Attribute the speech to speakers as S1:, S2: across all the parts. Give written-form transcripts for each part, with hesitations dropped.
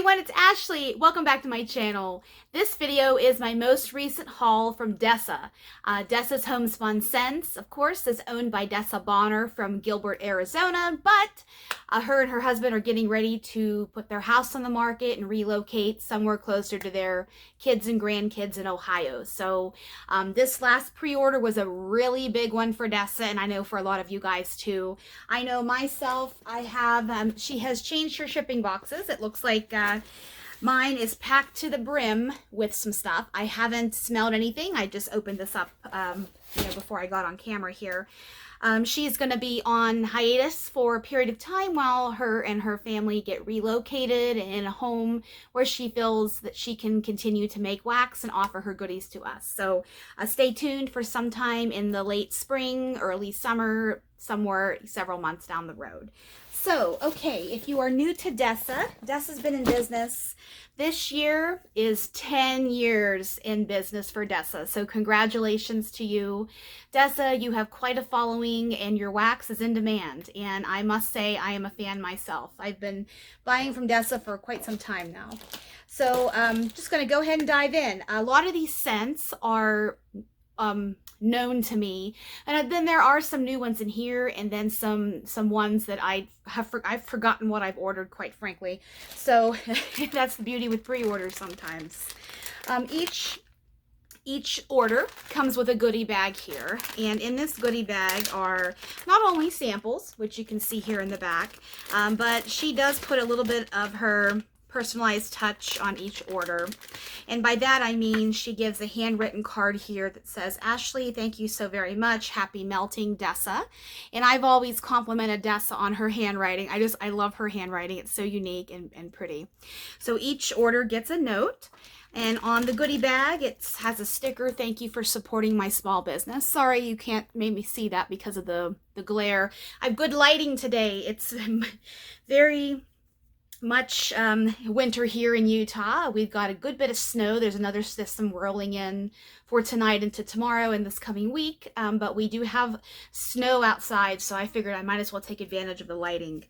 S1: everyone, it's Ashley. Welcome back to my channel. This video is my most recent haul from Dessa. Dessa's Homespun Scents, of course, is owned by Dessa Bonner from Gilbert, Arizona, but her and her husband are getting ready to put their house on the market and relocate somewhere closer to their kids and grandkids in Ohio. So this last pre-order was a really big one for Dessa, and I know for a lot of you guys too. I know myself, I have, she has changed her shipping boxes. It looks like mine is packed to the brim with some stuff. I haven't smelled anything. I just opened this up before I got on camera here. She's going to be on hiatus for a period of time while her and her family get relocated in a home where she feels that she can continue to make wax and offer her goodies to us. So stay tuned for some time in the late spring, early summer, somewhere several months down the road. So, okay, if you are new to Dessa, Dessa's been in business. This year is 10 years in business for Dessa, so congratulations to you. Dessa, you have quite a following and your wax is in demand, and I must say I am a fan myself. I've been buying from Dessa for quite some time now. So, just going to go ahead and dive in. A lot of these scents are known to me, and then there are some new ones in here, and then some ones that I've forgotten what I've ordered, quite frankly. So that's the beauty with pre-orders sometimes. Each order comes with a goodie bag here, and in this goodie bag are not only samples, which you can see here in the back, but she does put a little bit of her personalized touch on each order. And by that I mean she gives a handwritten card here that says, "Ashley, thank you so very much. Happy melting, Dessa." And I've always complimented Dessa on her handwriting. I love her handwriting. It's so unique and pretty. So each order gets a note. And on the goodie bag, it has a sticker, "Thank you for supporting my small business." Sorry you can't maybe see that because of the glare. I have good lighting today. It's very much winter here in Utah. We've got a good bit of snow. There's another system rolling in for tonight into tomorrow and this coming week, but we do have snow outside, so I figured I might as well take advantage of the lighting.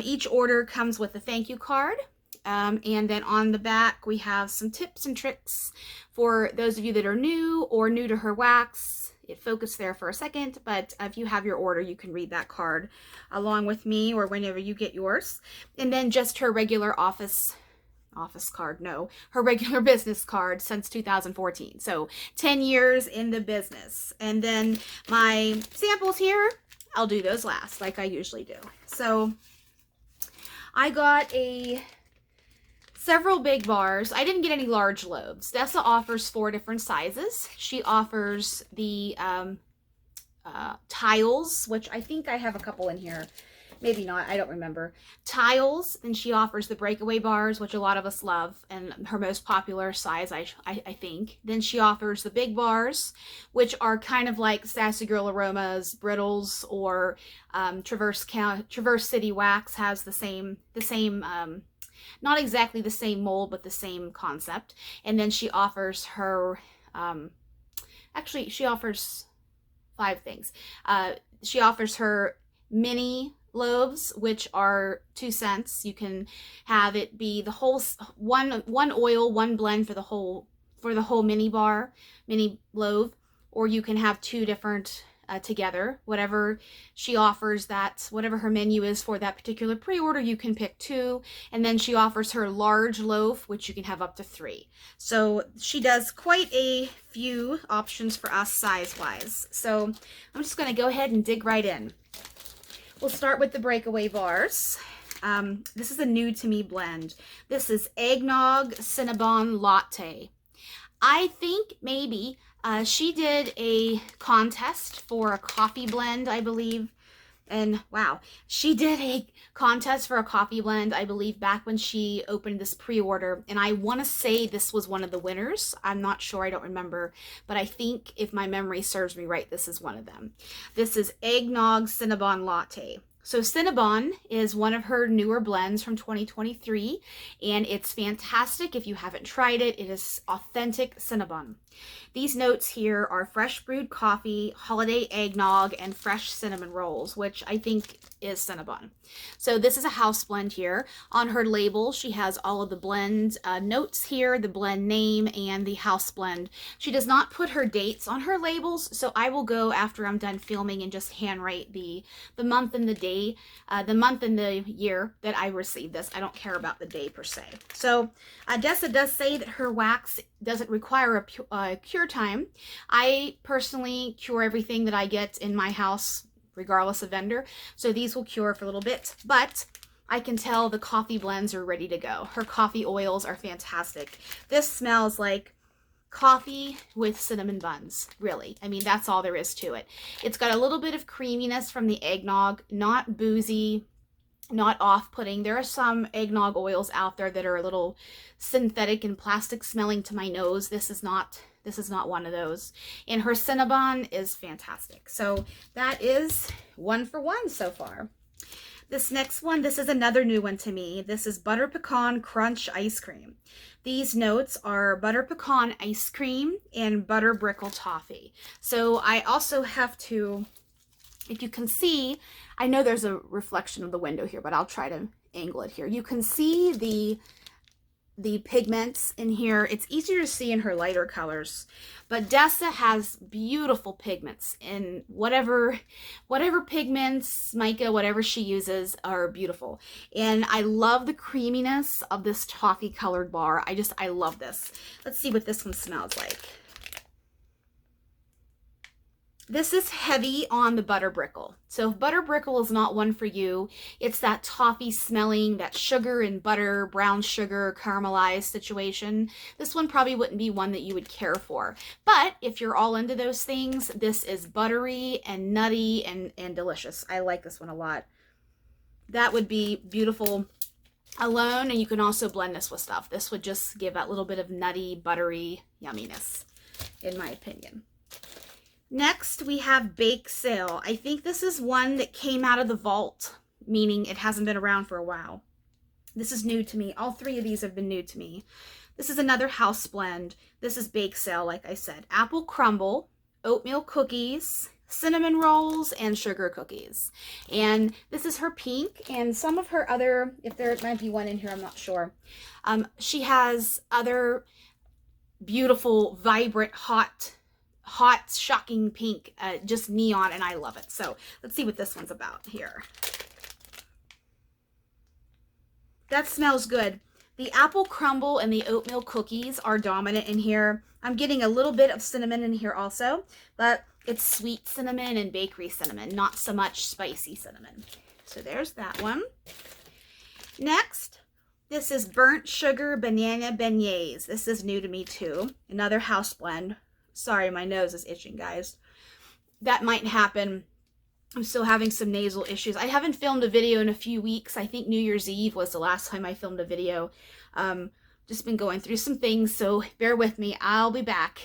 S1: Each order comes with a thank you card, and then on the back we have some tips and tricks for those of you that are new or new to her wax. It focused there for a second, but if you have your order, you can read that card along with me or whenever you get yours. And then just her regular office card, no, her regular business card since 2014. So 10 years in the business. And then my samples here, I'll do those last like I usually do. So I got several big bars. I didn't get any large loaves. Dessa offers 4 different sizes. She offers the tiles, which I think I have a couple in here. Maybe not, I don't remember. Tiles, and she offers the Breakaway bars, which a lot of us love, and her most popular size, I think. Then she offers the big bars, which are kind of like Sassy Girl Aromas, Brittles, or Traverse City Wax has the same not exactly the same mold, but the same concept. And then she offers her, actually she offers 5 things. She offers her mini loaves, which are 2 cents. You can have it be the whole, one oil, one blend for the whole mini loaf, or you can have 2 different together. Whatever she offers, whatever her menu is for that particular pre-order, you can pick 2. And then she offers her large loaf, which you can have up to 3. So she does quite a few options for us size-wise. So I'm just going to go ahead and dig right in. We'll start with the Breakaway bars. This is a new to me blend. This is Eggnog Cinnabon Latte. I think maybe she did a contest for a coffee blend, I believe. And wow, she did a contest for a coffee blend, I believe, back when she opened this pre-order. And I want to say this was one of the winners. I'm not sure, I don't remember. But I think if my memory serves me right, this is one of them. This is Eggnog Cinnabon Latte. So Cinnabon is one of her newer blends from 2023, and it's fantastic. If you haven't tried it, it is authentic Cinnabon. These notes here are fresh brewed coffee, holiday eggnog, and fresh cinnamon rolls, which I think is Cinnabon. So this is a house blend here. On her label, she has all of the blend notes here, the blend name, and the house blend. She does not put her dates on her labels, so I will go after I'm done filming and just handwrite the month and the day, the month and the year that I received this. I don't care about the day per se. So Dessa does say that her wax doesn't require a cure time. I personally cure everything that I get in my house regardless of vendor, so these will cure for a little bit, but I can tell the coffee blends are ready to go. Her coffee oils are fantastic. This smells like coffee with cinnamon buns, really. I mean, that's all there is to it. It's got a little bit of creaminess from the eggnog, not boozy, not off-putting. There are some eggnog oils out there that are a little synthetic and plastic smelling to my nose. This is not one of those. And her Cinnabon is fantastic. So that is 1 for 1 so far. This next one, this is another new one to me. This is Butter Pecan Crunch Ice Cream. These notes are butter pecan ice cream and butter brickle toffee. So I also have to, if you can see, I know there's a reflection of the window here, but I'll try to angle it here. You can see the pigments in here. It's easier to see in her lighter colors, but Dessa has beautiful pigments, and whatever pigments, mica, whatever she uses are beautiful. And I love the creaminess of this toffee colored bar. I love this. Let's see what this one smells like. This is heavy on the butter brickle. So if butter brickle is not one for you, it's that toffee smelling, that sugar and butter, brown sugar, caramelized situation. This one probably wouldn't be one that you would care for. But if you're all into those things, this is buttery and nutty and delicious. I like this one a lot. That would be beautiful alone, and you can also blend this with stuff. This would just give that little bit of nutty, buttery yumminess, in my opinion. Next, we have Bake Sale. I think this is one that came out of the vault, meaning it hasn't been around for a while. This is new to me. All 3 of these have been new to me. This is another house blend. This is Bake Sale, like I said. Apple crumble, oatmeal cookies, cinnamon rolls, and sugar cookies. And this is her pink, and some of her other, if there might be one in here, I'm not sure. She has other beautiful, vibrant, hot, shocking pink, just neon, and I love it. So let's see what this one's about here. That smells good. The apple crumble and the oatmeal cookies are dominant in here. I'm getting a little bit of cinnamon in here also, but it's sweet cinnamon and bakery cinnamon, not so much spicy cinnamon. So there's that one. Next, this is burnt sugar banana beignets. This is new to me too. Another house blend. Sorry, my nose is itching, guys. That might happen. I'm still having some nasal issues. I haven't filmed a video in a few weeks. I think New Year's Eve was the last time I filmed a video. Just been going through some things, so bear with me. I'll be back.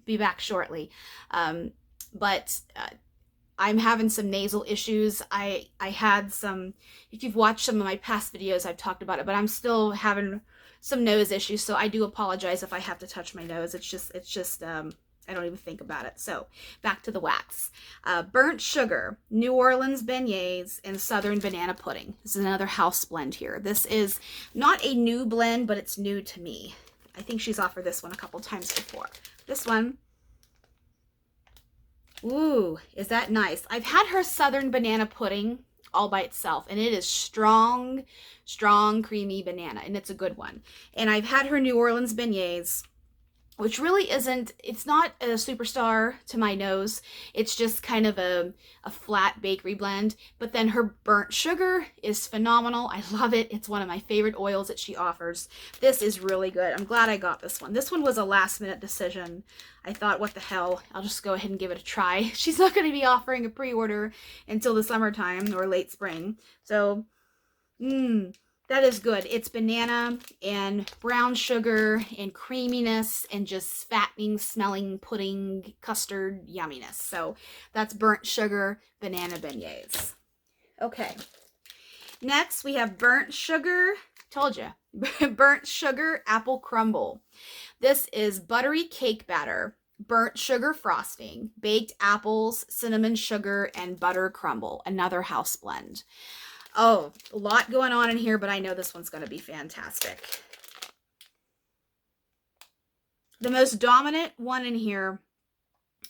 S1: Be back shortly. But I'm having some nasal issues. I had some, if you've watched some of my past videos, I've talked about it, but I'm still having some nose issues, so I do apologize if I have to touch my nose. It's just I don't even think about it. So back to the wax. Burnt sugar, New Orleans beignets, and Southern banana pudding. This is another house blend here. This is not a new blend, but it's new to me. I think she's offered this one a couple times before. This one, ooh, is that nice? I've had her Southern banana pudding all by itself, and it is strong, creamy banana, and it's a good one. And I've had her New Orleans beignets, which really isn't, it's not a superstar to my nose. It's just kind of a flat bakery blend. But then her burnt sugar is phenomenal. I love it. It's one of my favorite oils that she offers. This is really good. I'm glad I got this one. This one was a last minute decision. I thought, what the hell, I'll just go ahead and give it a try. She's not going to be offering a pre-order until the summertime or late spring. So, that is good. It's banana and brown sugar and creaminess and just fattening, smelling pudding, custard yumminess. So that's burnt sugar banana beignets. Okay. Next, we have burnt sugar. Told you. Burnt sugar apple crumble. This is buttery cake batter, burnt sugar frosting, baked apples, cinnamon sugar, and butter crumble. Another house blend. Oh, a lot going on in here, but I know this one's going to be fantastic. The most dominant one in here,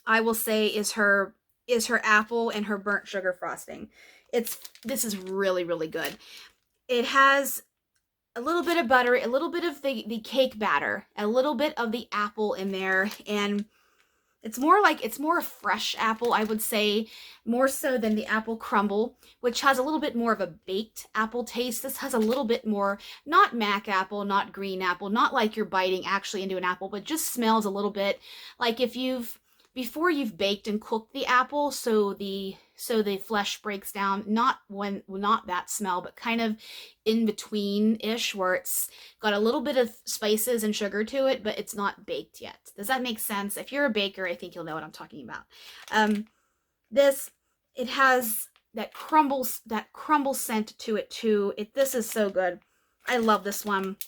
S1: I will say, is her apple and her burnt sugar frosting. This is really, really good. It has a little bit of butter, a little bit of the cake batter, a little bit of the apple in there, and it's more a fresh apple, I would say, more so than the apple crumble, which has a little bit more of a baked apple taste. This has a little bit more, not mac apple, not green apple, not like you're biting actually into an apple, but just smells a little bit like before you've baked and cooked the apple, so the flesh breaks down, not that smell, but kind of in between-ish, where it's got a little bit of spices and sugar to it, but it's not baked yet. Does that make sense? If you're a baker, I think you'll know what I'm talking about. It has that crumble scent to it too. This is so good. I love this one.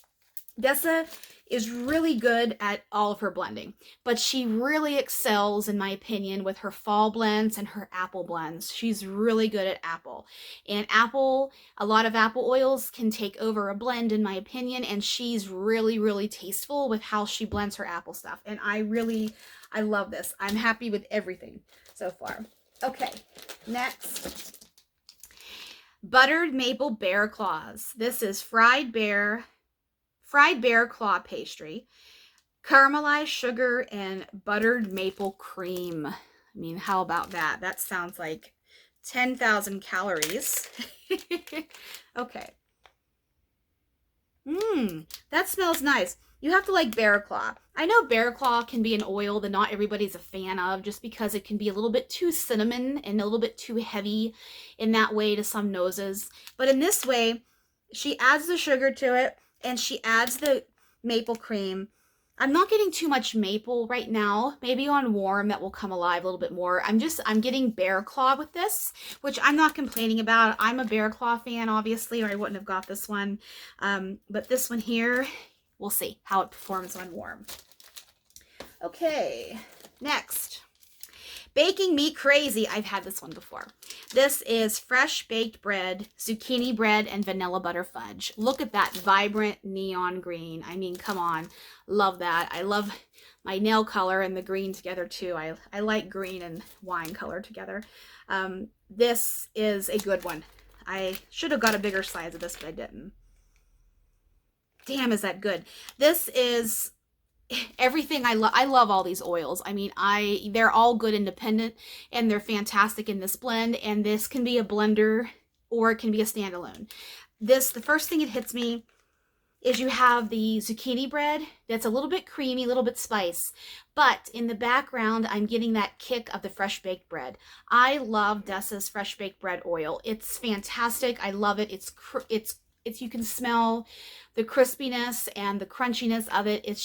S1: Dessa is really good at all of her blending, but she really excels, in my opinion, with her fall blends and her apple blends. She's really good at apple. And a lot of apple oils can take over a blend, in my opinion, and she's really, really tasteful with how she blends her apple stuff. And I love this. I'm happy with everything so far. Okay, next. Buttered maple bear claws. This is fried bear claw pastry, caramelized sugar, and buttered maple cream. I mean, how about that? That sounds like 10,000 calories. Okay. That smells nice. You have to like bear claw. I know bear claw can be an oil that not everybody's a fan of, just because it can be a little bit too cinnamon and a little bit too heavy in that way to some noses. But in this way, she adds the sugar to it, and she adds the maple cream. I'm not getting too much maple right now. Maybe on warm that will come alive a little bit more. I'm getting bear claw with this, which I'm not complaining about. I'm a bear claw fan, obviously, or I wouldn't have got this one. But this one here, we'll see how it performs on warm. Okay, next. Baking Me Crazy. I've had this one before. This is fresh baked bread, zucchini bread, and vanilla butter fudge. Look at that vibrant neon green. I mean, come on. Love that. I love my nail color and the green together too. I like green and wine color together. This is a good one. I should have got a bigger size of this, but I didn't. Damn, is that good. This is everything I love. I love all these oils. I mean, they're all good independent, and they're fantastic in this blend, and this can be a blender or it can be a standalone. The first thing it hits me is you have the zucchini bread that's a little bit creamy, a little bit spice, but in the background, I'm getting that kick of the fresh baked bread. I love Dessa's fresh baked bread oil. It's fantastic. I love it. You can smell the crispiness and the crunchiness of it. It's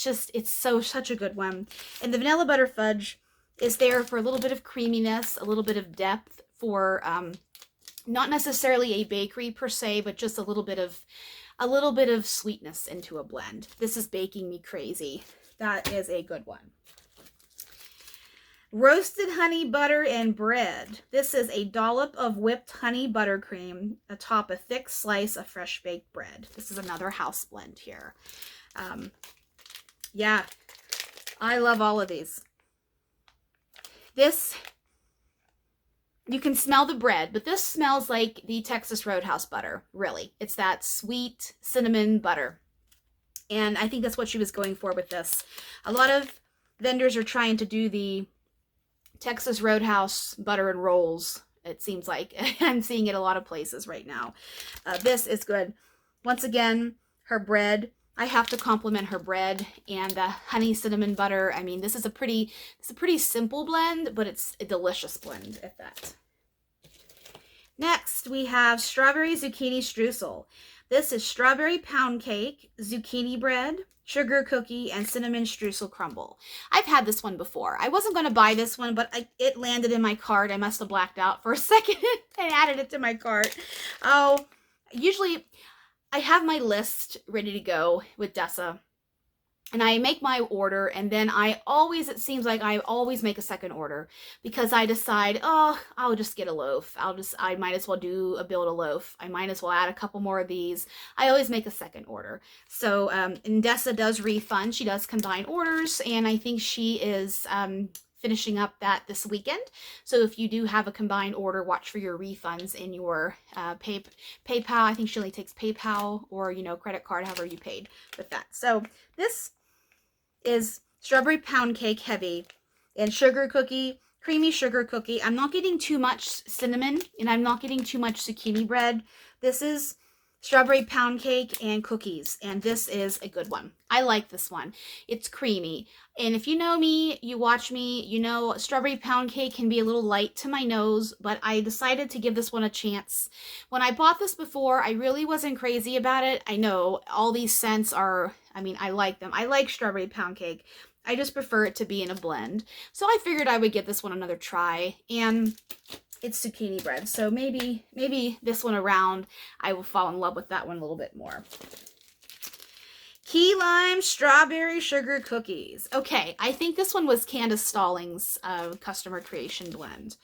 S1: such a good one. And the vanilla butter fudge is there for a little bit of creaminess, a little bit of depth for not necessarily a bakery per se, but just a little bit of sweetness into a blend. This is Baking Me Crazy. That is a good one. Roasted honey butter and bread. This is a dollop of whipped honey buttercream atop a thick slice of fresh baked bread. This is another house blend here. Yeah, I love all of these. You can smell the bread, but this smells like the Texas Roadhouse butter, really. It's that sweet cinnamon butter. And I think that's what she was going for with this. A lot of vendors are trying to do the Texas Roadhouse butter and rolls, it seems like. I'm seeing it a lot of places right now. This is good. Once again, her bread, I have to compliment her bread and the honey cinnamon butter. I mean, it's a pretty simple blend, but it's a delicious blend at that. Next, we have strawberry zucchini streusel. This is strawberry pound cake, zucchini bread, sugar cookie, and cinnamon streusel crumble. I've had this one before. I wasn't going to buy this one, but it landed in my cart. I must have blacked out for a second and added it to my cart. Oh, usually I have my list ready to go with Dessa. And I make my order, and then it seems like I always make a second order because I decide, oh, I'll just get a loaf. I might as well build a loaf. I might as well add a couple more of these. I always make a second order. So, and Dessa does refund. She does combine orders, and I think she is, finishing up that this weekend. So if you do have a combined order, watch for your refunds in your PayPal. I think she only takes PayPal or, credit card, however you paid with that. So this is strawberry pound cake heavy and sugar cookie, creamy sugar cookie. I'm not getting too much cinnamon and I'm not getting too much zucchini bread. This is strawberry pound cake and cookies, and this is a good one. I like this one. It's creamy, and if you know me, you watch me, you know strawberry pound cake can be a little light to my nose, but I decided to give this one a chance. When I bought this before, I really wasn't crazy about it. I know all these scents are, I like them. I like strawberry pound cake. I just prefer it to be in a blend. So I figured I would give this one another try, and it's zucchini bread, so maybe this one around I will fall in love with that one a little bit more. Key lime strawberry sugar cookies. Okay, I think this one was Candace Stallings' customer creation blend.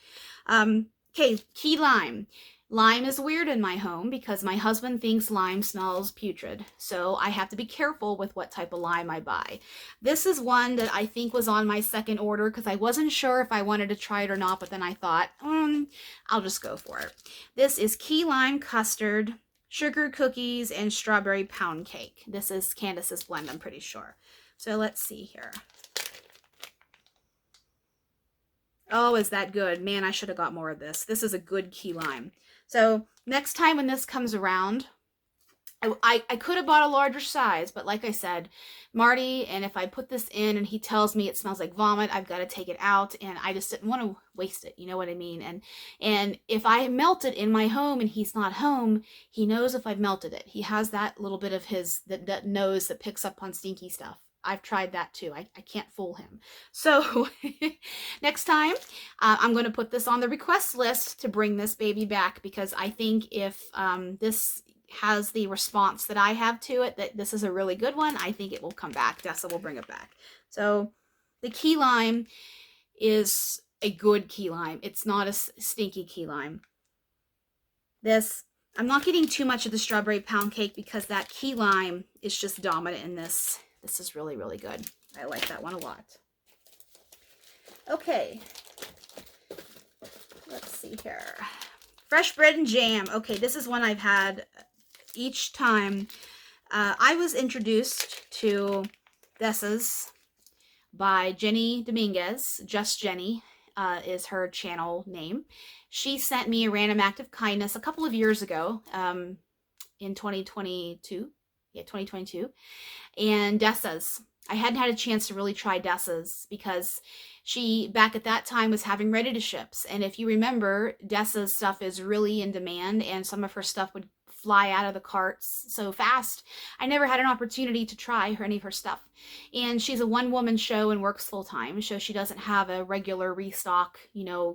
S1: Okay, key lime. Lime is weird in my home because my husband thinks lime smells putrid, so I have to be careful with what type of lime I buy. This is one that I think was on my second order because I wasn't sure if I wanted to try it or not, but then I thought, I'll just go for it. This is key lime custard, sugar cookies, and strawberry pound cake. This is Candace's blend, I'm pretty sure. So let's see here. Oh, is that good? Man, I should have got more of this. This is a good key lime. So next time when this comes around, I could have bought a larger size, but like I said, Marty, and if I put this in and he tells me it smells like vomit, I've got to take it out, and I just didn't want to waste it, you know what I mean? And if I melt it in my home and he's not home, he knows if I've melted it. He has that little bit of his, that nose that picks up on stinky stuff. I've tried that too. I can't fool him. So next time, I'm going to put this on the request list to bring this baby back because I think if this has the response that I have to it, that this is a really good one, I think it will come back. Dessa will bring it back. So the key lime is a good key lime. It's not a stinky key lime. This, I'm not getting too much of the strawberry pound cake because that key lime is just dominant in this. This is really, really good. I like that one a lot. Okay. Let's see here. Fresh bread and jam. Okay, this is one I've had each time. I was introduced to Dessa's by Jenny Dominguez. Just Jenny is her channel name. She sent me a random act of kindness a couple of years ago in 2022. Yeah, 2022. And Dessa's. I hadn't had a chance to really try Dessa's because she, back at that time, was having ready to ships. And if you remember, Dessa's stuff is really in demand, and some of her stuff would fly out of the carts so fast. I never had an opportunity to try any of her stuff. And she's a one-woman show and works full-time, so she doesn't have a regular restock,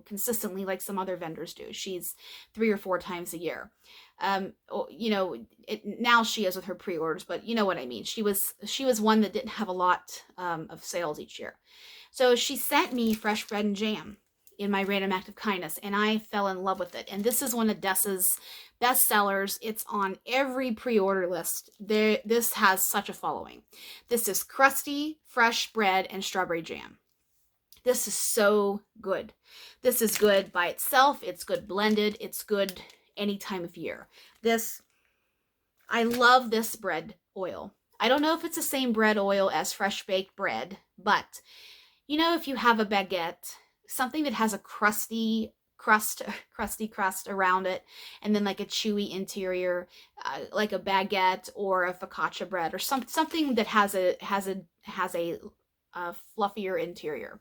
S1: consistently like some other vendors do. She's 3 or 4 times a year. Now she is with her pre-orders, but you know what I mean. She was one that didn't have a lot of sales each year. So she sent me fresh bread and jam in my random act of kindness, and I fell in love with it. And this is one of Dessa's best sellers. It's on every pre-order list. This has such a following. This is crusty, fresh bread and strawberry jam. This is so good. This is good by itself. It's good blended. It's good any time of year. I love this bread oil. I don't know if it's the same bread oil as fresh baked bread, but if you have a baguette, something that has a crusty crust around it, and then like a chewy interior, like a baguette or a focaccia bread, or something that has a fluffier interior.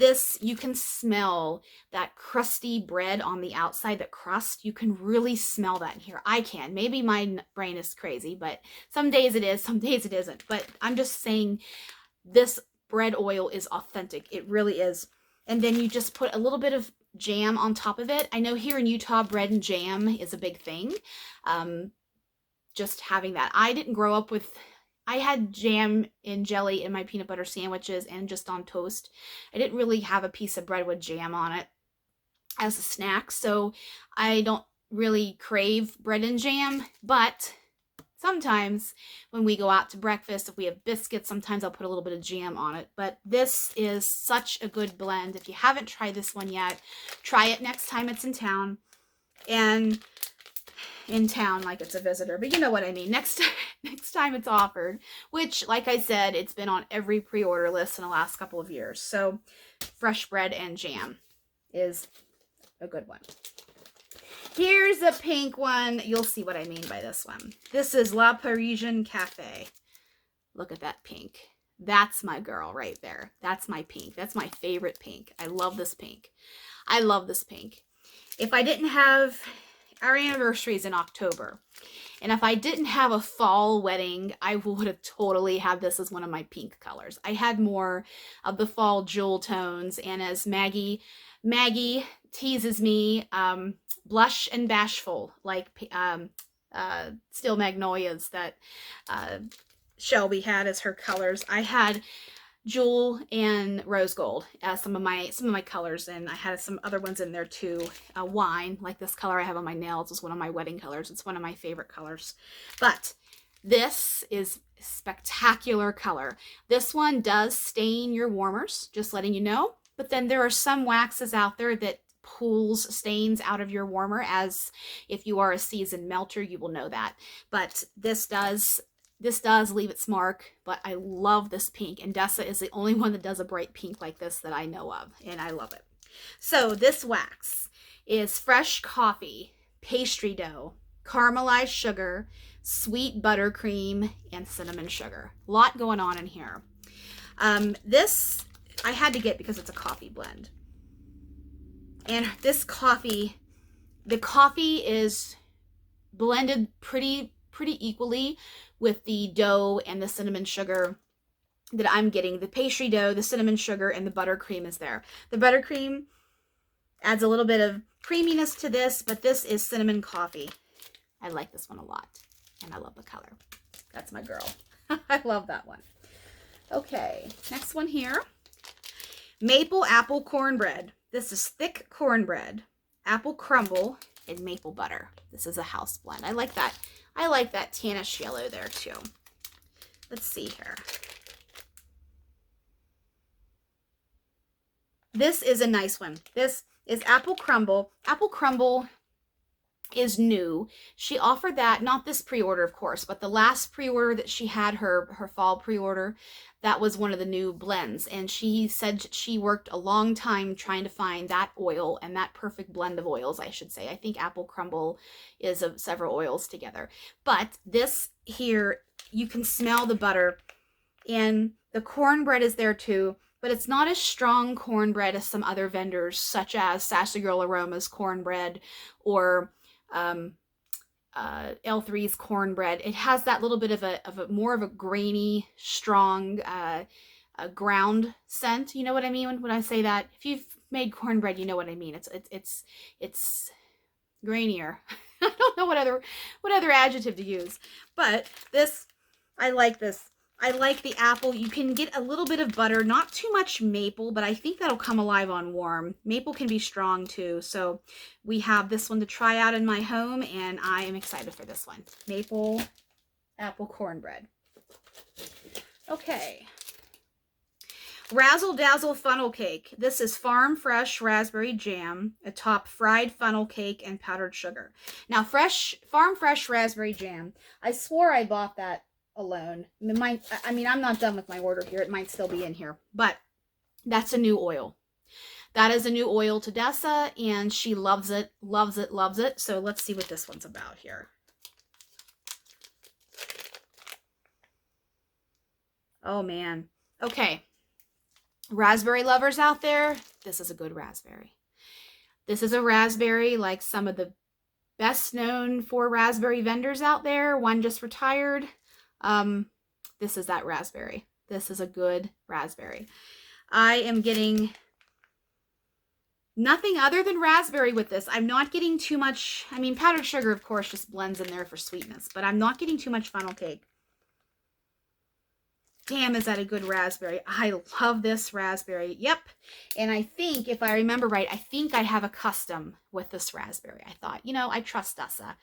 S1: This, you can smell that crusty bread on the outside, that crust. You can really smell that in here. I can. Maybe my brain is crazy, but some days it is, some days it isn't. But I'm just saying this bread oil is authentic. It really is. And then you just put a little bit of jam on top of it. I know here in Utah, bread and jam is a big thing. Just having that. I didn't grow up with... I had jam and jelly in my peanut butter sandwiches and just on toast. I didn't really have a piece of bread with jam on it as a snack, so I don't really crave bread and jam, but sometimes when we go out to breakfast, if we have biscuits, sometimes I'll put a little bit of jam on it. But this is such a good blend. If you haven't tried this one yet, try it next time it's in town. And in town, like it's a visitor, but you know what I mean. Next time it's offered, which, like I said, it's been on every pre-order list in the last couple of years. So fresh bread and jam is a good one. Here's a pink one. You'll see what I mean by this one. This is La Parisian Cafe. Look at that pink. That's my girl right there. That's my pink. That's my favorite pink. I love this pink. I love this pink. If I didn't have... Our anniversary is in October, and if I didn't have a fall wedding, I would have totally had this as one of my pink colors. I had more of the fall jewel tones, and as Maggie teases me, blush and bashful, like Steel Magnolias that Shelby had as her colors. I had jewel and rose gold as some of my colors, and I had some other ones in there too. Wine, like this color I have on my nails, is one of my wedding colors. It's one of my favorite colors. But this is spectacular color. This one does stain your warmers, just letting you know. But then there are some waxes out there that pulls stains out of your warmer, as if you are a seasoned melter, you will know that. But this does leave its mark, but I love this pink, and Dessa is the only one that does a bright pink like this that I know of, and I love it. So this wax is fresh coffee, pastry dough, caramelized sugar, sweet buttercream, and cinnamon sugar. A lot going on in here. This I had to get because it's a coffee blend. And this coffee, the coffee is blended pretty equally with the dough and the cinnamon sugar that I'm getting. The pastry dough, the cinnamon sugar, and the buttercream is there. The buttercream adds a little bit of creaminess to this, but this is cinnamon coffee. I like this one a lot, and I love the color. That's my girl. I love that one. Okay, next one here. Maple apple cornbread. This is thick cornbread, apple crumble, and maple butter. This is a house blend. I like that. I like that tannish yellow there too. Let's see here. This is a nice one. This is apple crumble. Apple crumble is new. She offered that, not this pre-order of course, but the last pre-order that she had, her fall pre-order, that was one of the new blends, and she said she worked a long time trying to find that oil and that perfect blend of oils, I should say. I think apple crumble is of several oils together, but this here, you can smell the butter, and the cornbread is there too, but it's not as strong cornbread as some other vendors, such as Sassy Girl Aroma's cornbread, or L3's cornbread. It has that little bit of a more of a grainy, strong ground scent. You know what I mean when I say that? If you've made cornbread, you know what I mean. It's grainier. I don't know what other adjective to use, but this, I like this. I like the apple. You can get a little bit of butter, not too much maple, but I think that'll come alive on warm. Maple can be strong too. So we have this one to try out in my home, and I am excited for this one. Maple apple cornbread. Okay. Razzle Dazzle funnel cake. This is farm fresh raspberry jam, atop fried funnel cake and powdered sugar. Now farm fresh raspberry jam. I swore I bought that alone. I mean, I'm not done with my order here. It might still be in here, but that's a new oil. That is a new oil to Dessa, and she loves it, loves it, loves it. So let's see what this one's about here. Oh man. Okay. Raspberry lovers out there, this is a good raspberry. This is a raspberry like some of the best known for raspberry vendors out there. One just retired. This is that raspberry. This is a good raspberry. I am getting nothing other than raspberry with this. I'm not getting too much. I mean, powdered sugar, of course, just blends in there for sweetness, but I'm not getting too much funnel cake. Damn, is that a good raspberry. I love this raspberry. Yep. And I think, if I remember right, I think I have a custom with this raspberry. I thought, you know, I trust Dessa.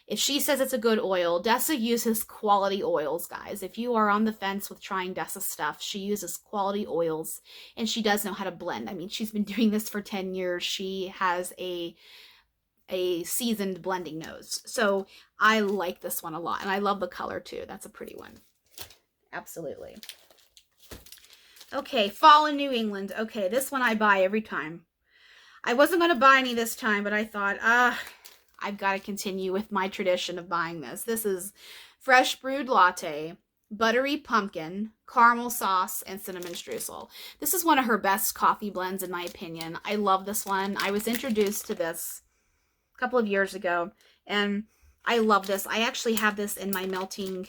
S1: If she says it's a good oil, Dessa uses quality oils, guys. If you are on the fence with trying Dessa stuff, she uses quality oils, and she does know how to blend. I mean, she's been doing this for 10 years. She has a seasoned blending nose. So I like this one a lot, and I love the color too. That's a pretty one. Absolutely. Okay, fall in New England. Okay, this one I buy every time. I wasn't going to buy any this time, but I thought, I've got to continue with my tradition of buying this. This is fresh brewed latte, buttery pumpkin, caramel sauce, and cinnamon streusel. This is one of her best coffee blends, in my opinion. I love this one. I was introduced to this a couple of years ago, and I love this. I actually have this in my melting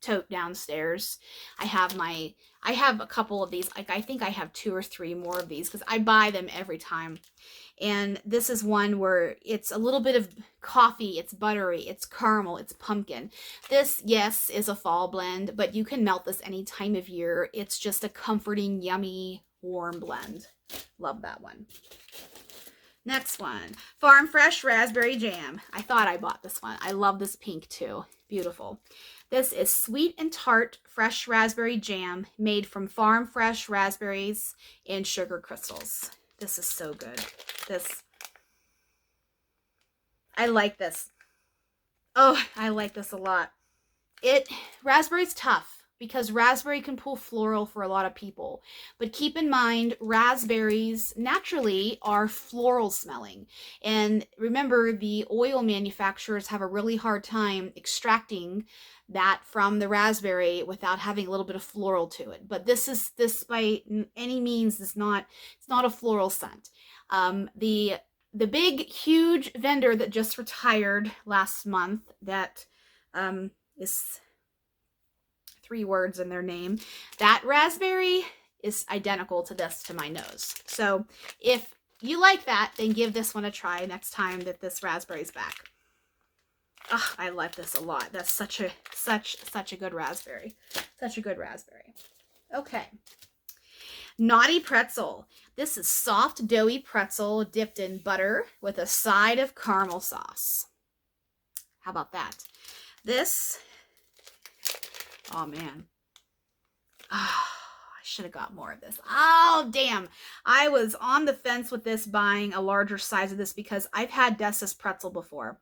S1: tote downstairs. I have a couple of these. Like, I think I have 2 or 3 more of these because I buy them every time. And this is one where it's a little bit of coffee, it's buttery, it's caramel, it's pumpkin. This, yes, is a fall blend, but you can melt this any time of year. It's just a comforting, yummy, warm blend. Love that one. Next one, Farm Fresh Raspberry Jam. I thought I bought this one. I love this pink too. Beautiful. This is sweet and tart fresh raspberry jam made from farm fresh raspberries and sugar crystals. This is so good. I like this. Oh, I like this a lot. Raspberry's tough because raspberry can pull floral for a lot of people. But keep in mind, raspberries naturally are floral smelling. And remember, the oil manufacturers have a really hard time extracting that from the raspberry without having a little bit of floral to it. But this by any means is not, it's not a floral scent. The big, huge vendor that just retired last month that is 3 words in their name, that raspberry is identical to this to my nose. So if you like that, then give this one a try next time that this raspberry's back. Oh, I like this a lot. That's such a good raspberry. Such a good raspberry. Okay. Naughty Pretzel. This is soft, doughy pretzel dipped in butter with a side of caramel sauce. How about that? This, oh man. Oh, I should have got more of this. Oh, damn. I was on the fence with this, buying a larger size of this because I've had Dessa's pretzel before.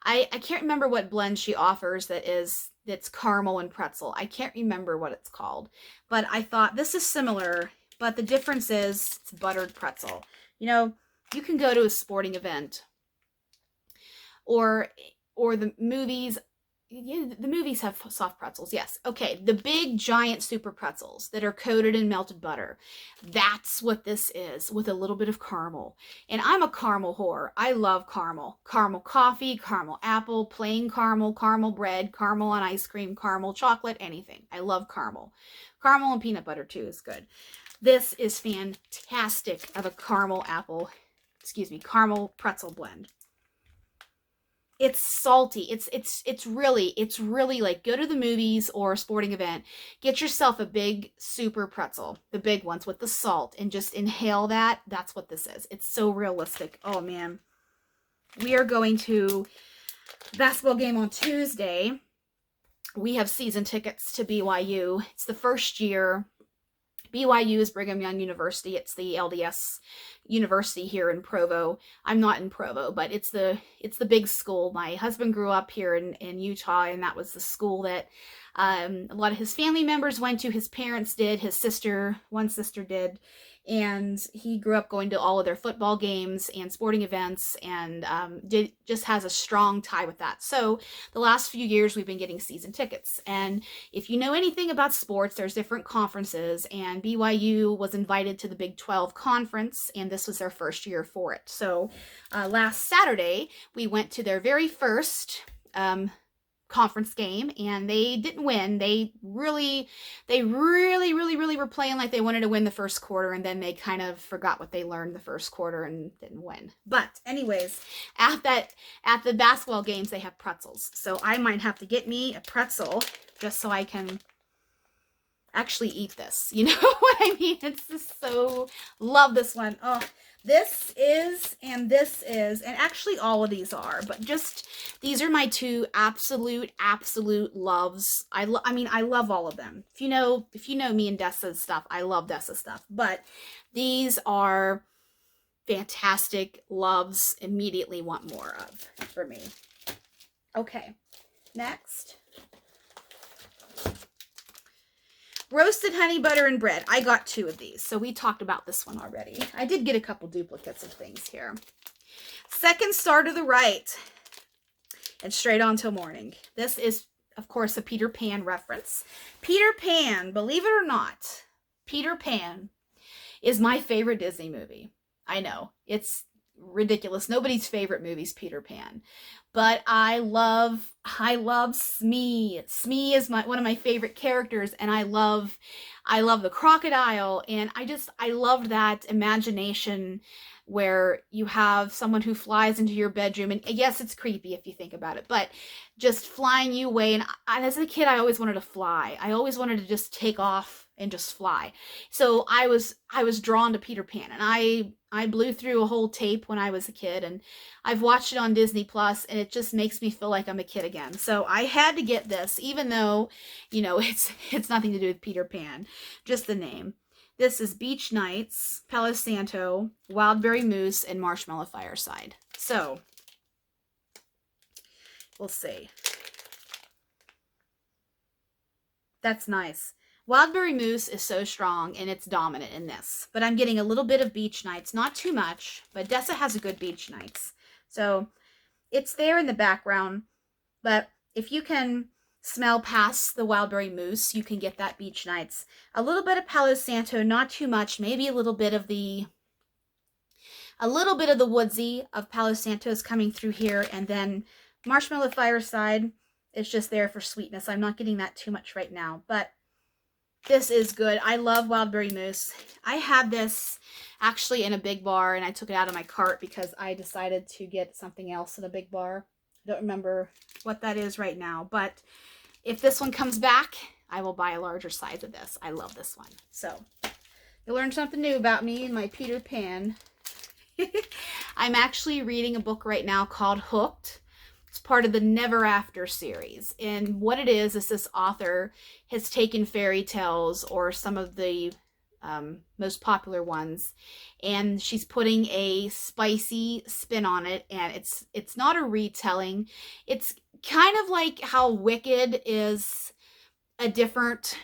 S1: I can't remember what blend she offers that's caramel and pretzel. I can't remember what it's called, but I thought this is similar, but the difference is it's buttered pretzel. You know, you can go to a sporting event or the movies. Yeah, the movies have soft pretzels, yes. Okay, the big, giant super pretzels that are coated in melted butter. That's what this is, with a little bit of caramel. And I'm a caramel whore. I love caramel. Caramel coffee, caramel apple, plain caramel, caramel bread, caramel on ice cream, caramel chocolate, anything. I love caramel. Caramel and peanut butter, too, is good. This is fantastic of a caramel pretzel blend. It's salty. It's really like, go to the movies or a sporting event, get yourself a big super pretzel, the big ones with the salt, and just inhale that. That's what this is. It's so realistic. Oh man. We are going to basketball game on Tuesday. We have season tickets to BYU. It's the first year. BYU is Brigham Young University. It's the LDS university here in Provo. I'm not in Provo, but it's the big school. My husband grew up here in Utah, and that was the school that a lot of his family members went to. His parents did. One sister did. and he grew up going to all of their football games and sporting events, and just has a strong tie with that. So the last few years we've been getting season tickets, and if you know anything about sports, there's different conferences, and BYU was invited to the Big 12 conference, and this was their first year for it. So last Saturday we went to their very first conference game, and they didn't win. They really were playing like they wanted to win the first quarter, and then they kind of forgot what they learned the first quarter and didn't win. But anyways, at the basketball games they have pretzels, so I might have to get me a pretzel just so I can actually eat this. You know what I mean? It's just so, love this one. Oh, this is, and actually all of these are, but just, these are my two absolute loves. I mean, I love all of them. If you know me and Dessa's stuff, I love Dessa's stuff, but these are fantastic loves, immediately want more of for me. Okay, next. Roasted honey butter and bread. I got 2 of these, so we talked about this one already. I did get a couple duplicates of things here. Second Star to the Right and Straight On Till Morning. This is, of course, a Peter Pan reference. Peter Pan, believe it or not, Peter Pan is my favorite Disney movie. I know, it's ridiculous. Nobody's favorite movie is Peter Pan. But I love Smee. Smee is one of my favorite characters, and I love the crocodile, and I love that imagination where you have someone who flies into your bedroom, and yes, it's creepy if you think about it, but just flying you away. And as a kid, I always wanted to fly. I always wanted to just take off and just fly. So I was drawn to Peter Pan, and I blew through a whole tape when I was a kid, and I've watched it on Disney Plus, and it just makes me feel like I'm a kid again. So I had to get this, even though, you know, it's nothing to do with Peter Pan, just the name. This is Beach Nights, Palo Santo, Wildberry Mousse, and Marshmallow Fireside. So we'll see. That's nice. Wildberry Mousse is so strong, and it's dominant in this. But I'm getting a little bit of Beach Nights, not too much, but Dessa has a good Beach Nights. So it's there in the background, but if you can smell past the Wildberry Mousse, you can get that Beach Nights. A little bit of Palo Santo, not too much, maybe a little bit of the woodsy of Palo Santo is coming through here, and then Marshmallow Fireside is just there for sweetness. I'm not getting that too much right now, but this is good. I love Wildberry Mousse. I had this actually in a Big Bar, and I took it out of my cart because I decided to get something else in a Big Bar. I don't remember what that is right now, but if this one comes back, I will buy a larger size of this. I love this one. So you learned something new about me and my Peter Pan. I'm actually reading a book right now called Hooked. It's part of the Never After series. And what it is this author has taken fairy tales, or some of the most popular ones, and she's putting a spicy spin on it, and it's not a retelling. It's kind of like how Wicked is a different,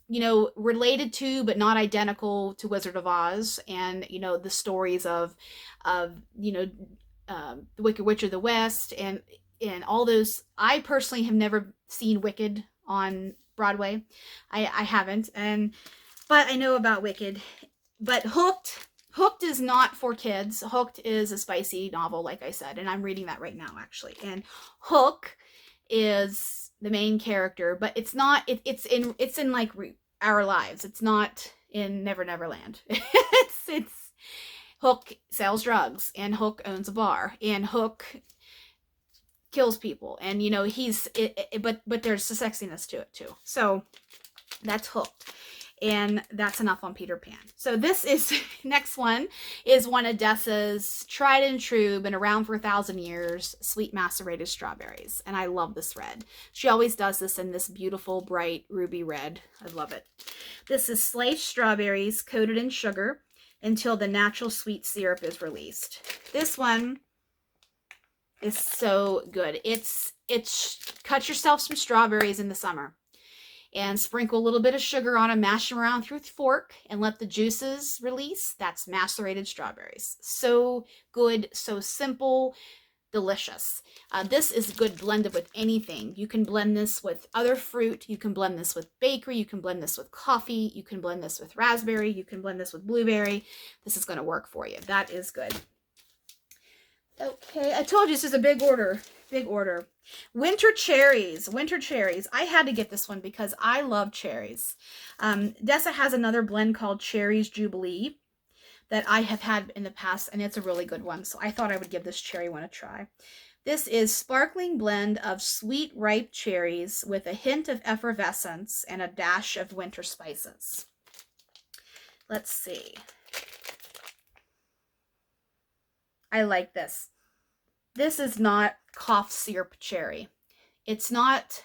S1: you know, related to but not identical to Wizard of Oz, and you know, the stories of you know, the Wicked Witch of the West, and all those. I personally have never seen Wicked on Broadway. I haven't, but I know about Wicked. But Hooked is not for kids. Hooked is a spicy novel, like I said, and I'm reading that right now, actually. And Hook is the main character, but it's not. It's in like our lives. It's not in Never Never Land. it's Hook sells drugs, and Hook owns a bar, and Hook kills people, and you know, but there's the sexiness to it too. So that's Hooked. And that's enough on Peter Pan. So this is, next one is one of Dessa's tried and true, been around for 1,000 years, sweet macerated strawberries. And I love this red. She always does this in this beautiful, bright ruby red. I love it. This is sliced strawberries coated in sugar until the natural sweet syrup is released. This one is so good. It's cut yourself some strawberries in the summer. and sprinkle a little bit of sugar on them, mash them around through a fork, and let the juices release. That's macerated strawberries. So good, so simple, delicious. This is good blended with anything. You can blend this with other fruit. You can blend this with bakery. You can blend this with coffee. You can blend this with raspberry. You can blend this with blueberry. This is going to work for you. That is good. Okay, I told you this is a big order. Big order. Winter cherries. Winter cherries. I had to get this one because I love cherries. Dessa has another blend called Cherries Jubilee that I have had in the past, and it's a really good one. So I thought I would give this cherry one a try. This is sparkling blend of sweet ripe cherries with a hint of effervescence and a dash of winter spices. Let's see. I like this. This is not cough syrup cherry. It's not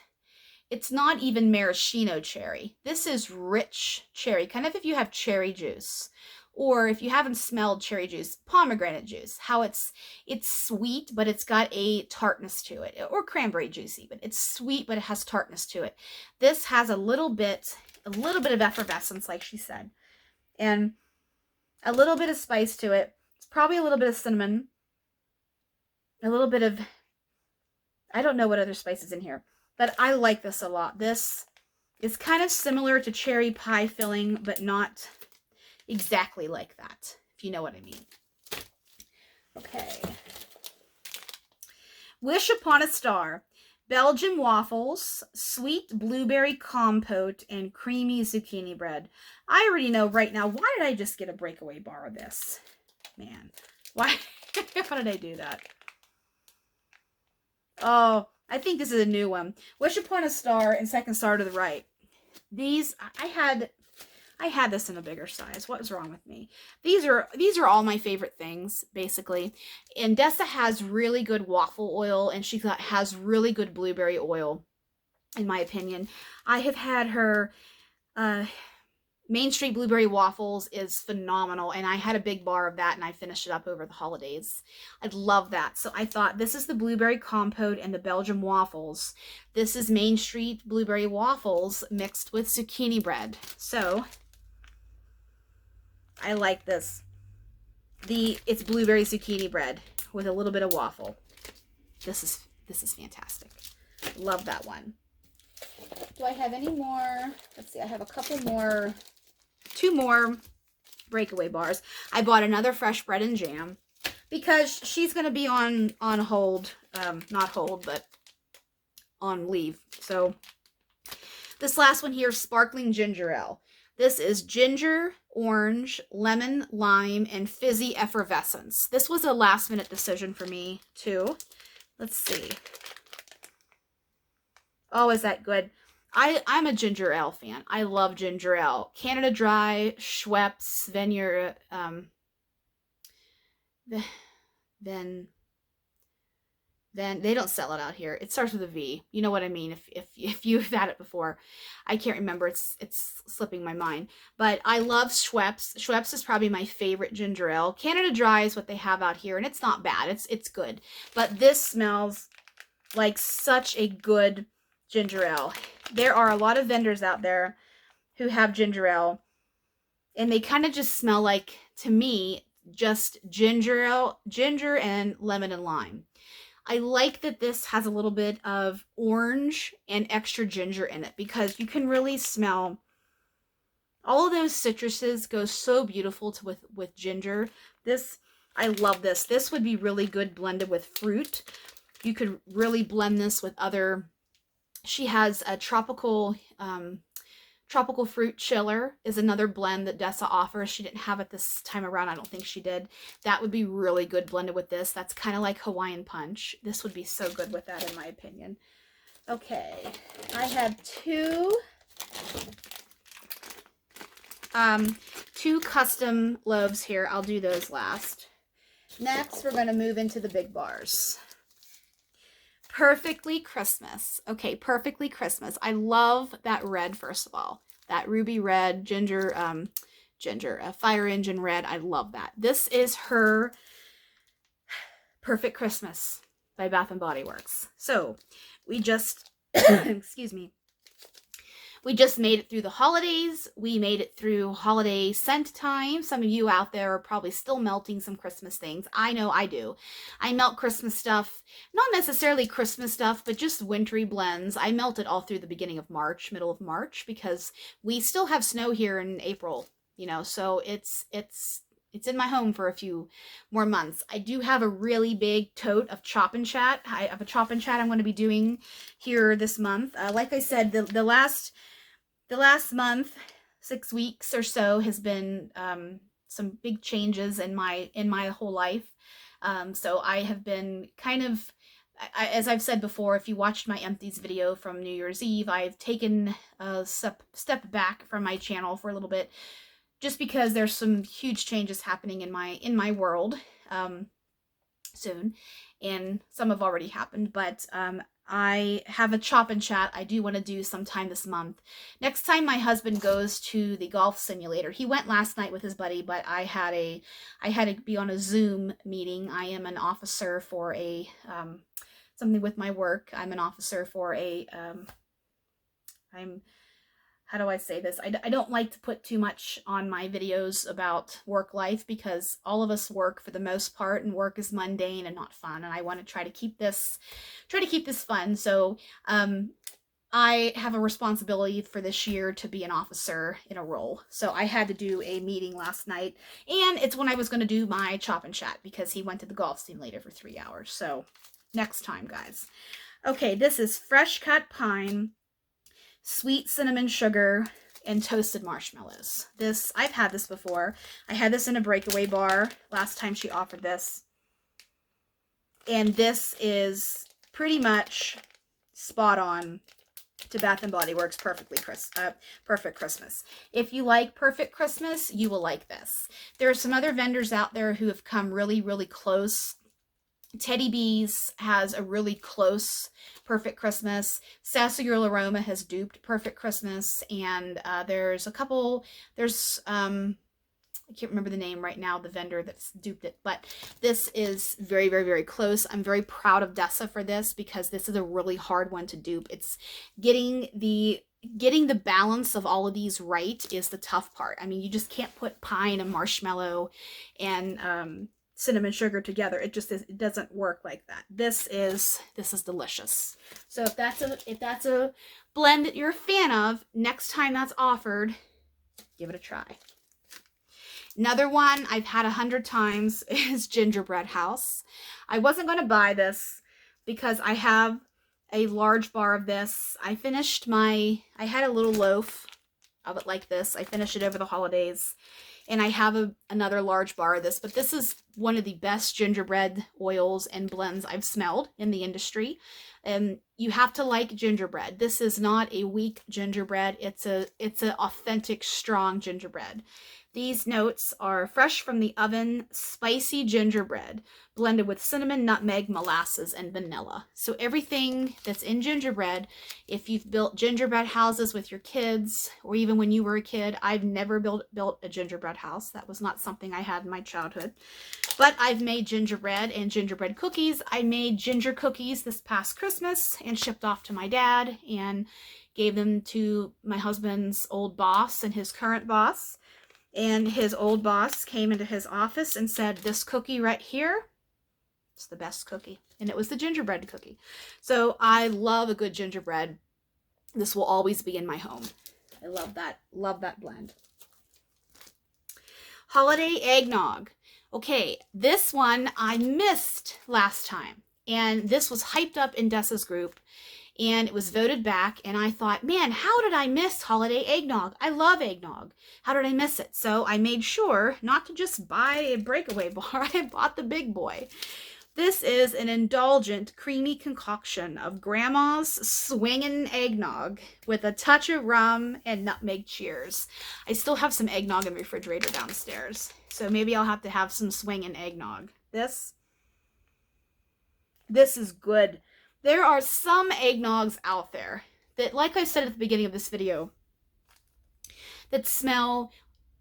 S1: even maraschino cherry. This is rich cherry, kind of if you have cherry juice, or if you haven't smelled cherry juice, pomegranate juice, how it's sweet, but it's got a tartness to it, or cranberry juice even. It's sweet, but it has tartness to it. This has a little bit of effervescence, like she said, and a little bit of spice to it. It's probably a little bit of cinnamon, a little bit of, I don't know what other spice is in here, but I like this a lot. This is kind of similar to cherry pie filling, but not exactly like that, if you know what I mean. Okay. Wish Upon a Star. Belgian waffles, sweet blueberry compote, and creamy zucchini bread. I already know right now, why did I just get a Breakaway bar of this? Man, why? How did I do that? Oh, I think this is a new one. Wish Upon a Star and Second Star to the Right. These, I had this in a bigger size. What was wrong with me? These are all my favorite things, basically. And Dessa has really good waffle oil, and she has really good blueberry oil, in my opinion. I have had her Main Street Blueberry Waffles is phenomenal, and I had a big bar of that, and I finished it up over the holidays. I love that. So I thought, this is the blueberry compote and the Belgian waffles. This is Main Street Blueberry Waffles mixed with zucchini bread. So I like this. It's blueberry zucchini bread with a little bit of waffle. This is fantastic. Love that one. Do I have any more? Let's see. I have a couple more. 2 more Breakaway bars. I bought another fresh bread and jam because she's going to be on hold. Not hold, but on leave. So this last one here, sparkling ginger ale. This is ginger, orange, lemon, lime, and fizzy effervescence. This was a last minute decision for me too. Let's see. Oh, is that good? I'm a ginger ale fan. I love ginger ale. Canada Dry, Schweppes, Vineyard, then they don't sell it out here. It starts with a V. You know what I mean? If you've had it before, I can't remember. It's slipping my mind. But I love Schweppes. Schweppes is probably my favorite ginger ale. Canada Dry is what they have out here, and it's not bad. It's good. But this smells like such a good ginger ale. There are a lot of vendors out there who have ginger ale, and they kind of just smell like, to me, just ginger ale, ginger and lemon and lime. I like that this has a little bit of orange and extra ginger in it, because you can really smell all of those citruses go so beautiful with ginger. This, I love this. This would be really good blended with fruit. You could really blend this with other. She has a tropical fruit chiller is another blend that Dessa offers. She didn't have it this time around. I don't think she did. That would be really good blended with this. That's kind of like Hawaiian punch. This would be so good with that, in my opinion. Okay, I have two custom loaves here. I'll do those last. Next, we're going to move into the big bars. Perfectly Christmas. Okay, Perfectly Christmas. I love that red, first of all. That ruby red, ginger, fire engine red. I love that. This is her Perfect Christmas by Bath & Body Works. So, we just, excuse me. We just made it through the holidays. We made it through holiday scent time. Some of you out there are probably still melting some Christmas things. I know I do. I melt Christmas stuff, not necessarily Christmas stuff, but just wintry blends. I melt it all through the beginning of March, middle of March, because we still have snow here in April, you know, so it's in my home for a few more months. I do have a really big tote of Chop and Chat. I have a Chop and Chat I'm going to be doing here this month. Like I said, the last month, 6 weeks or so, has been some big changes in my whole life. So I have been kind of, as I've said before, if you watched my empties video from New Year's Eve, I've taken a step back from my channel for a little bit, just because there's some huge changes happening in my world soon, and some have already happened, but I have a Chop and Chat I do want to do sometime this month. Next time my husband goes to the golf simulator. He went last night with his buddy, but I had to be on a Zoom meeting. I am an officer for a something with my work. I'm an officer for a how do I say this? I don't like to put too much on my videos about work life, because all of us work for the most part, and work is mundane and not fun. And I want to try to keep this fun. So I have a responsibility for this year to be an officer in a role. So I had to do a meeting last night, and it's when I was going to do my Chop and Chat, because he went to the golf simulator for 3 hours. So next time, guys. Okay, this is fresh cut pine, sweet cinnamon sugar, and toasted marshmallows. This, I've had this before. I had this in a Breakaway bar last time she offered this. And this is pretty much spot on to Bath & Body Works Perfect Christmas. If you like Perfect Christmas, you will like this. There are some other vendors out there who have come really, really close. Teddy Bees has a really close Perfect Christmas. Sarsaparilla Aroma has duped Perfect Christmas, and there's a couple, I can't remember the name right now, the vendor that's duped it, but this is very, very, very close. I'm very proud of Dessa for this, because this is a really hard one to dupe. It's getting the balance of all of these right is the tough part. I mean, you just can't put pine and marshmallow and cinnamon sugar together. It just is, it doesn't work like that. This is delicious. So if that's a blend that you're a fan of, next time that's offered, give it a try. Another one I've had 100 times is Gingerbread House. I wasn't going to buy this because I have a large bar of this. I had a little loaf of it like this. I finished it over the holidays. And I have another large bar of this, but this is one of the best gingerbread oils and blends I've smelled in the industry. And you have to like gingerbread. This is not a weak gingerbread. It's an authentic, strong gingerbread. These notes are fresh from the oven, spicy gingerbread, blended with cinnamon, nutmeg, molasses, and vanilla. So everything that's in gingerbread, if you've built gingerbread houses with your kids, or even when you were a kid, I've never built a gingerbread house. That was not something I had in my childhood. But I've made gingerbread and gingerbread cookies. I made ginger cookies this past Christmas and shipped off to my dad and gave them to my husband's old boss and his current boss. And his old boss came into his office and said, "This cookie right here, it's the best cookie." And it was the gingerbread cookie. So I love a good gingerbread. This will always be in my home. I love that blend. Holiday Eggnog. Okay, this one I missed last time. And this was hyped up in Dessa's group. And it was voted back, and I thought, man, how did I miss Holiday Eggnog? I love eggnog. How did I miss it? So I made sure not to just buy a Breakaway bar. I bought the big boy. This is an indulgent, creamy concoction of Grandma's swinging eggnog with a touch of rum and nutmeg cheers. I still have some eggnog in the refrigerator downstairs, so maybe I'll have to have some swinging eggnog. This is good. There are some eggnogs out there that, like I said at the beginning of this video, that smell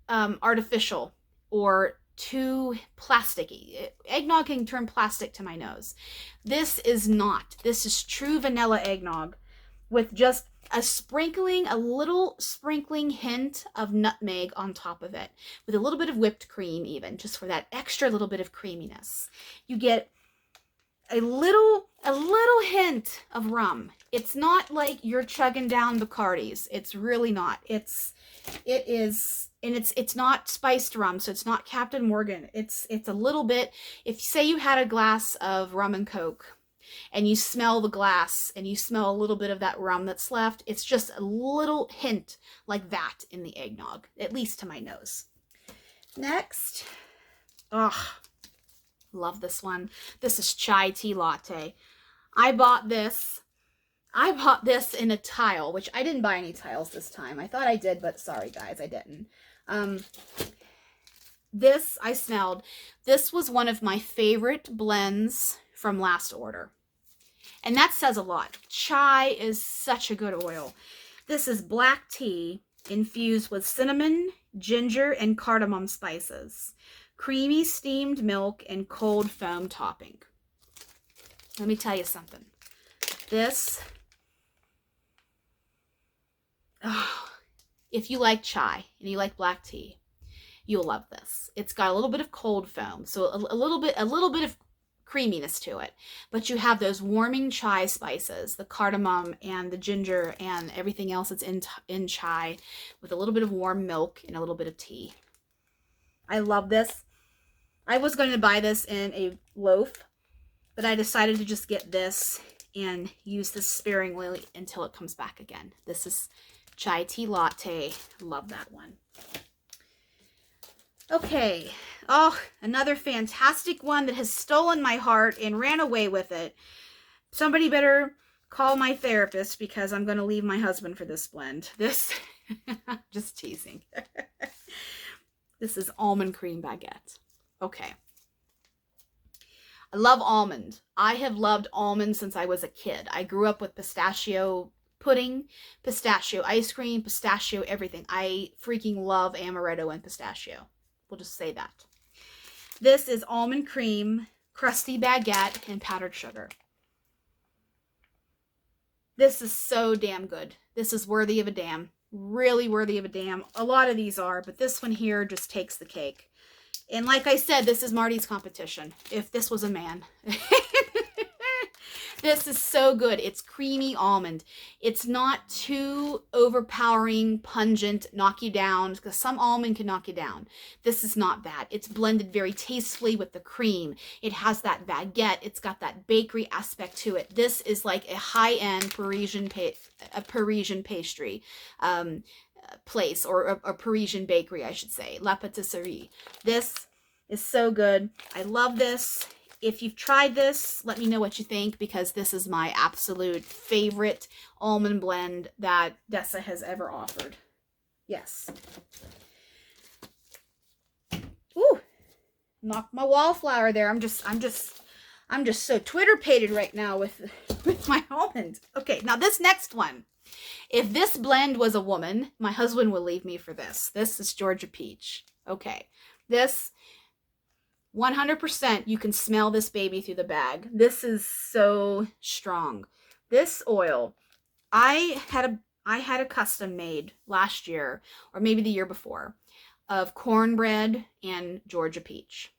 S1: artificial or too plasticky. Eggnog can turn plastic to my nose. This is not. This is true vanilla eggnog with just a little sprinkling hint of nutmeg on top of it, with a little bit of whipped cream even, just for that extra little bit of creaminess. You get a little hint of rum. It's not like you're chugging down Bacardis. It's really not. It is, and it's not spiced rum, so it's not Captain Morgan. It's a little bit, if say you had a glass of rum and Coke, and you smell the glass, and you smell a little bit of that rum that's left, it's just a little hint like that in the eggnog, at least to my nose. Next, love this one. This is chai tea latte. I bought this in a tile, which I didn't buy any tiles this time. I thought I did, but sorry guys, I didn't. This I smelled. This was one of my favorite blends from last order. And that says a lot. Chai is such a good oil. This is black tea infused with cinnamon, ginger, and cardamom spices. Creamy steamed milk and cold foam topping. Let me tell you something. This, if you like chai and you like black tea, you'll love this. It's got a little bit of cold foam, so a little bit of creaminess to it, but you have those warming chai spices, the cardamom and the ginger and everything else that's in chai, with a little bit of warm milk and a little bit of tea. I love this. I was going to buy this in a loaf, but I decided to just get this and use this sparingly until it comes back again. This is chai tea latte. Love that one. Okay. Oh, another fantastic one that has stolen my heart and ran away with it. Somebody better call my therapist, because I'm going to leave my husband for this blend. This, just teasing. This is almond cream baguette. Okay. I love almond. I have loved almond since I was a kid. I grew up with pistachio pudding, pistachio ice cream, pistachio everything. I freaking love amaretto and pistachio. We'll just say that. This is almond cream, crusty baguette, and powdered sugar. This is so damn good. This is worthy of a damn. Really worthy of a damn. A lot of these are, but this one here just takes the cake. And like I said, this is Marty's competition. If this was a man. This is so good. It's creamy almond. It's not too overpowering, pungent, knock you down, because some almond can knock you down. This is not that. It's blended very tastefully with the cream. It has that baguette. It's got that bakery aspect to it. This is like a high-end Parisian pastry place, or a Parisian bakery, I should say. La Patisserie. This is so good. I love this. If you've tried this, let me know what you think, because this is my absolute favorite almond blend that Dessa has ever offered. Yes. Ooh, knocked my wallflower there. I'm just so Twitter-pated right now with my almond. Okay, now this next one. If this blend was a woman, my husband would leave me for this. This is Georgia Peach. Okay, this 100%, you can smell this baby through the bag. This is so strong. This oil, I had a custom made last year, or maybe the year before, of cornbread and Georgia Peach.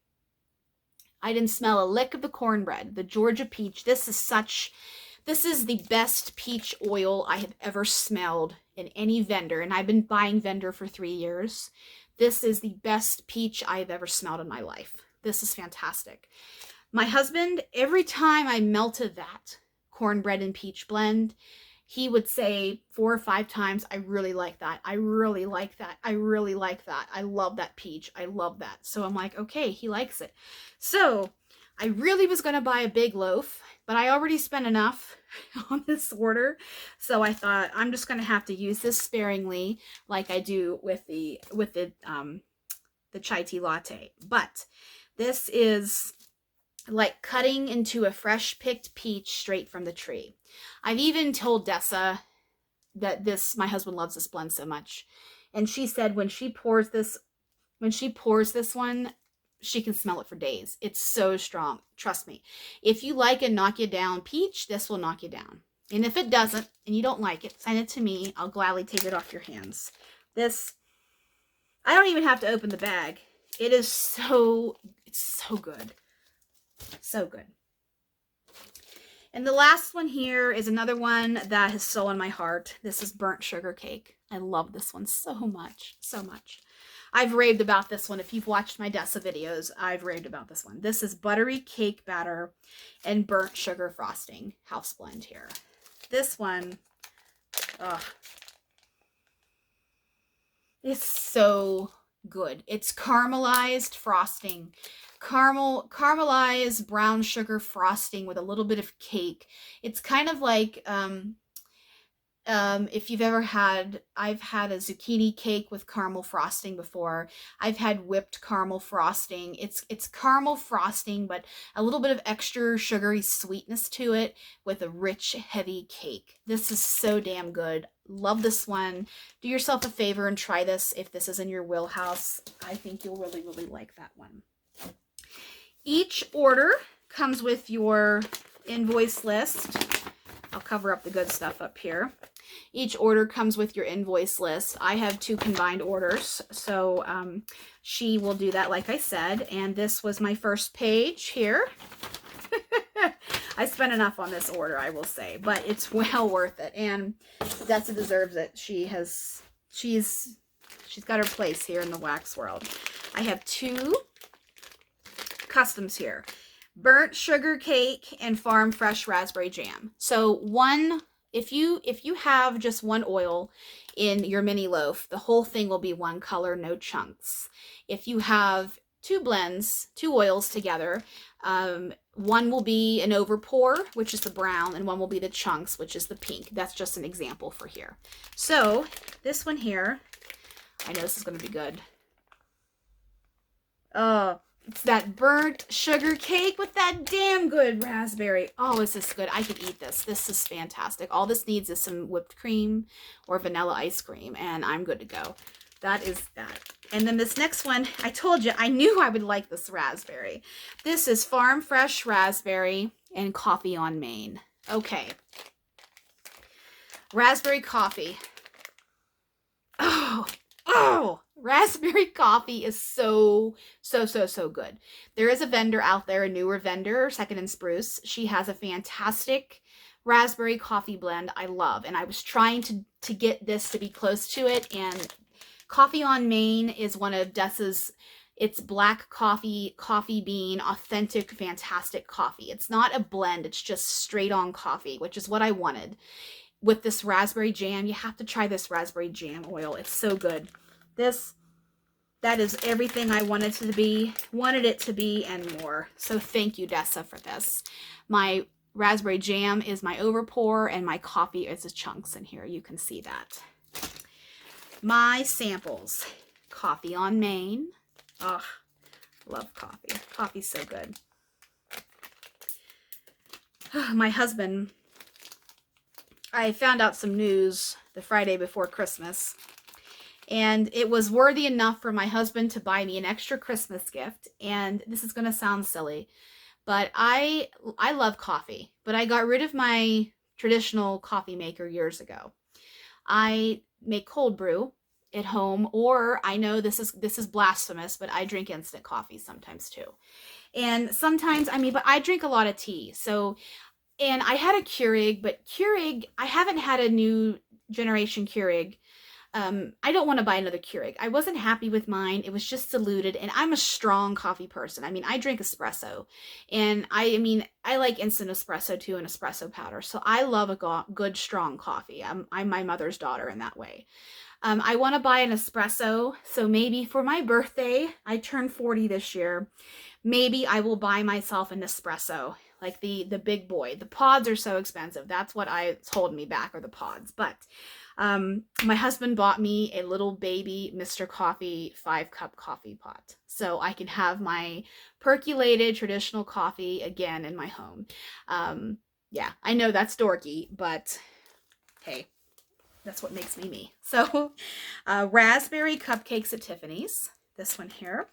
S1: I didn't smell a lick of the cornbread. The Georgia Peach, this is the best peach oil I have ever smelled in any vendor, and I've been buying vendor for 3 years. This is the best peach I've ever smelled in my life. This is fantastic. My husband, every time I melted that cornbread and peach blend, he would say 4 or 5 times, I really like that. I really like that. I really like that. I love that peach. I love that. So I'm like, okay, he likes it. So I really was going to buy a big loaf, but I already spent enough on this order. So I thought I'm just going to have to use this sparingly, like I do with the chai tea latte. But this is like cutting into a fresh picked peach straight from the tree. I've even told Dessa that my husband loves this blend so much. And she said when she pours this one, she can smell it for days. It's so strong. Trust me. If you like a knock you down peach, this will knock you down. And if it doesn't, and you don't like it, send it to me. I'll gladly take it off your hands. This, I don't even have to open the bag. It is it's so good. So good. And the last one here is another one that has stolen my heart. This is burnt sugar cake. I love this one so much, so much. I've raved about this one. If you've watched my Dessa videos, I've raved about this one. This is buttery cake batter and burnt sugar frosting house blend here. This one, it's so good. It's caramelized frosting. Caramelized brown sugar frosting with a little bit of cake. It's kind of like, if you've ever had, I've had a zucchini cake with caramel frosting before. I've had whipped caramel frosting. It's caramel frosting, but a little bit of extra sugary sweetness to it with a rich, heavy cake. This is so damn good. Love this one. Do yourself a favor and try this if this is in your wheelhouse. I think you'll really, really like that one. Each order comes with your invoice list. I'll cover up the good stuff up here. Each order comes with your invoice list. I have 2 combined orders, so she will do that like I said. And this was my first page here. I spent enough on this order, I will say, but it's well worth it. And Dessa deserves it. She's got her place here in the wax world. I have 2 customs here: burnt sugar cake and farm fresh raspberry jam. So one, if you have just one oil in your mini loaf, the whole thing will be one color, no chunks. If you have 2 blends, 2 oils together, one will be an overpour, which is the brown, and one will be the chunks, which is the pink. That's just an example for here. So this one here, I know this is going to be good. It's that burnt sugar cake with that damn good raspberry. Oh, is this good? I could eat this. This is fantastic. All this needs is some whipped cream or vanilla ice cream, and I'm good to go. That is that. And then this next one, I told you, I knew I would like this raspberry. This is farm fresh raspberry and coffee on Main. Okay. Raspberry coffee. Oh, raspberry coffee is so good. There is a vendor out there, a newer vendor, Second and Spruce. She has a fantastic raspberry coffee blend I love, and I was trying to get this to be close to it, and Coffee on Main is one of Dessa's, it's black coffee bean, authentic, fantastic coffee. It's not a blend, it's just straight on coffee, which is what I wanted. With this raspberry jam, you have to try this raspberry jam oil. It's so good. That is everything I wanted it to be and more. So thank you, Dessa, for this. My raspberry jam is my overpour, and my coffee is the chunks in here. You can see that. My samples. Coffee on Main. Oh, love coffee. Coffee's so good. My husband, I found out some news the Friday before Christmas, and it was worthy enough for my husband to buy me an extra Christmas gift. And this is going to sound silly, but I love coffee, but I got rid of my traditional coffee maker years ago. I make cold brew at home, or I know this is blasphemous, but I drink instant coffee sometimes too. And sometimes, but I drink a lot of tea. So, and I had a Keurig, but Keurig, I haven't had a new generation Keurig. I don't want to buy another Keurig. I wasn't happy with mine. It was just diluted, and I'm a strong coffee person. I drink espresso, and I like instant espresso too, and espresso powder. So I love a good, strong coffee. I'm my mother's daughter in that way. I want to buy an espresso, so maybe for my birthday, I turned 40 this year, maybe I will buy myself an espresso, like the big boy. The pods are so expensive. That's what it's holding me back, are the pods. But my husband bought me a little baby Mr. Coffee 5-cup coffee pot, so I can have my percolated traditional coffee again in my home. Yeah, I know that's dorky, but hey, that's what makes me me. So raspberry cupcakes at Tiffany's. This one here.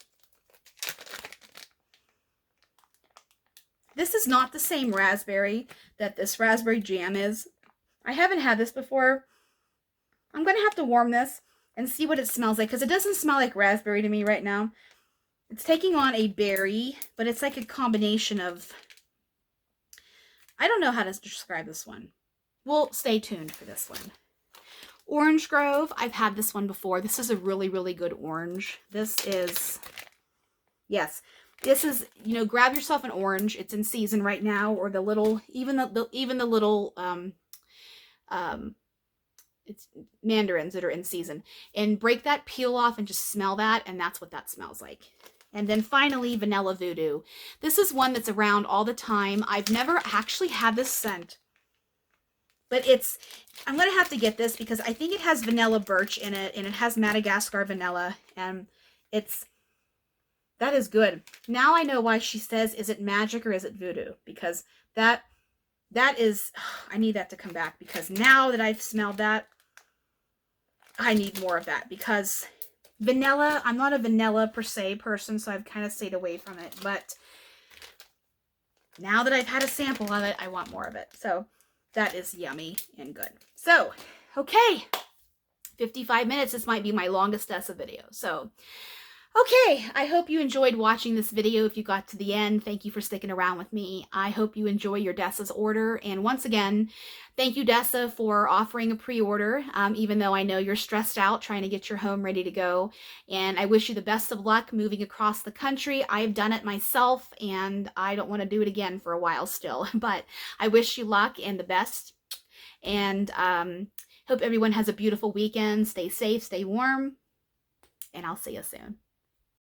S1: This is not the same raspberry that this raspberry jam is. I haven't had this before. I'm going to have to warm this and see what it smells like, because it doesn't smell like raspberry to me right now. It's taking on a berry, but it's like a combination of, I don't know how to describe this one. Well, stay tuned for this one. Orange Grove, I've had this one before. This is a really, really good orange. This is, yes, this is, you know, grab yourself an orange. It's in season right now, or the little, even the little, it's mandarins that are in season, and break that peel off and just smell that, and that's what that smells like. And then finally, Vanilla Voodoo. This is one that's around all the time. I've never actually had this scent, but it's, I'm going to have to get this because I think it has vanilla birch in it, and it has Madagascar vanilla, and it's, that is good. Now I know why she says, is it magic or is it voodoo? Because that is, I need that to come back, because now that I've smelled that, I need more of that, because vanilla, I'm not a vanilla per se person, so I've kind of stayed away from it, but now that I've had a sample of it, I want more of it. So that is yummy and good. So, okay, 55 minutes. This might be my longest Dessa video. So, okay, I hope you enjoyed watching this video. If you got to the end, thank you for sticking around with me. I hope you enjoy your Dessa's order. And once again, thank you, Dessa, for offering a pre-order, even though I know you're stressed out trying to get your home ready to go. And I wish you the best of luck moving across the country. I've done it myself, and I don't want to do it again for a while still. But I wish you luck and the best. And hope everyone has a beautiful weekend. Stay safe, stay warm, and I'll see you soon.